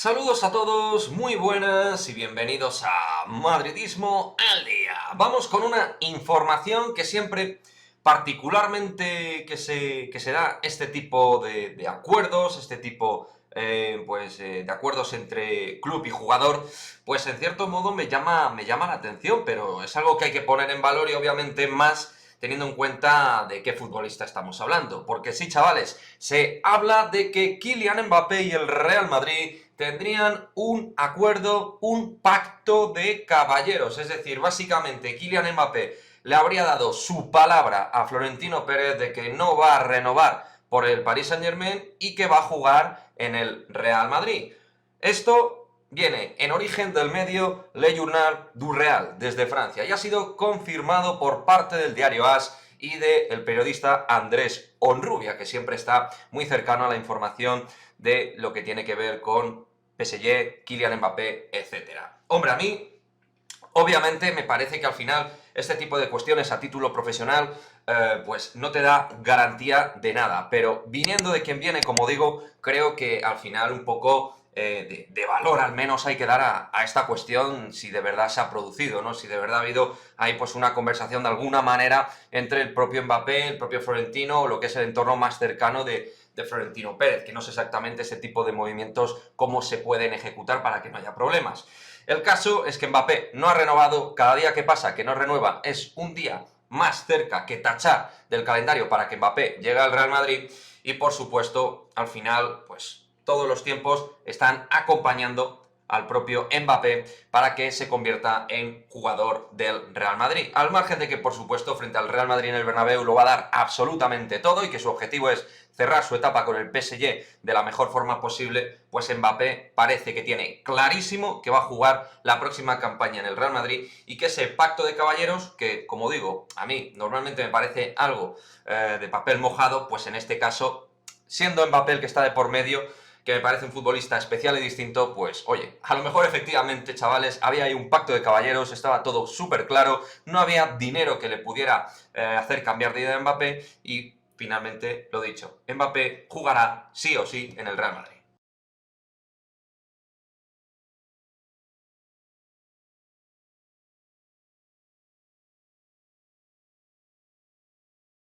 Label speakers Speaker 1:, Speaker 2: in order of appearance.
Speaker 1: Saludos a todos, muy buenas y bienvenidos a Madridismo al Día. Vamos con una información que siempre, particularmente que se da este tipo de acuerdos, este tipo de acuerdos entre club y jugador, pues en cierto modo me llama la atención, pero es algo que hay que poner en valor y obviamente más teniendo en cuenta de qué futbolista estamos hablando. Porque sí, chavales, se habla de que Kylian Mbappé y el Real Madrid tendrían un acuerdo, un pacto de caballeros. Es decir, básicamente Kylian Mbappé le habría dado su palabra a Florentino Pérez de que no va a renovar por el Paris Saint-Germain y que va a jugar en el Real Madrid. Esto viene en origen del medio Le Journal du Real, desde Francia, y ha sido confirmado por parte del diario AS y del periodista Andrés Honrubia, que siempre está muy cercano a la información de lo que tiene que ver con PSG, Kylian Mbappé, etc. Hombre, a mí, obviamente, me parece que al final este tipo de cuestiones a título profesional pues no te da garantía de nada, pero viniendo de quien viene, como digo, creo que al final un poco de valor al menos hay que dar a esta cuestión si de verdad se ha producido, ¿no? Si de verdad ha habido ahí pues una conversación de alguna manera entre el propio Mbappé, el propio Florentino o lo que es el entorno más cercano de Florentino Pérez, que no sé exactamente ese tipo de movimientos cómo se pueden ejecutar para que no haya problemas. El caso es que Mbappé no ha renovado, cada día que pasa que no renueva es un día más cerca que tachar del calendario para que Mbappé llegue al Real Madrid y por supuesto al final pues todos los tiempos están acompañando al propio Mbappé para que se convierta en jugador del Real Madrid. Al margen de que, por supuesto, frente al Real Madrid en el Bernabéu lo va a dar absolutamente todo y que su objetivo es cerrar su etapa con el PSG de la mejor forma posible, pues Mbappé parece que tiene clarísimo que va a jugar la próxima campaña en el Real Madrid y que ese pacto de caballeros, que como digo, a mí normalmente me parece algo de papel mojado, pues en este caso, siendo Mbappé el que está de por medio, que me parece un futbolista especial y distinto, pues oye, a lo mejor efectivamente, chavales, había ahí un pacto de caballeros, estaba todo súper claro, no había dinero que le pudiera hacer cambiar de idea a Mbappé y finalmente, lo dicho, Mbappé jugará sí o sí en el Real Madrid.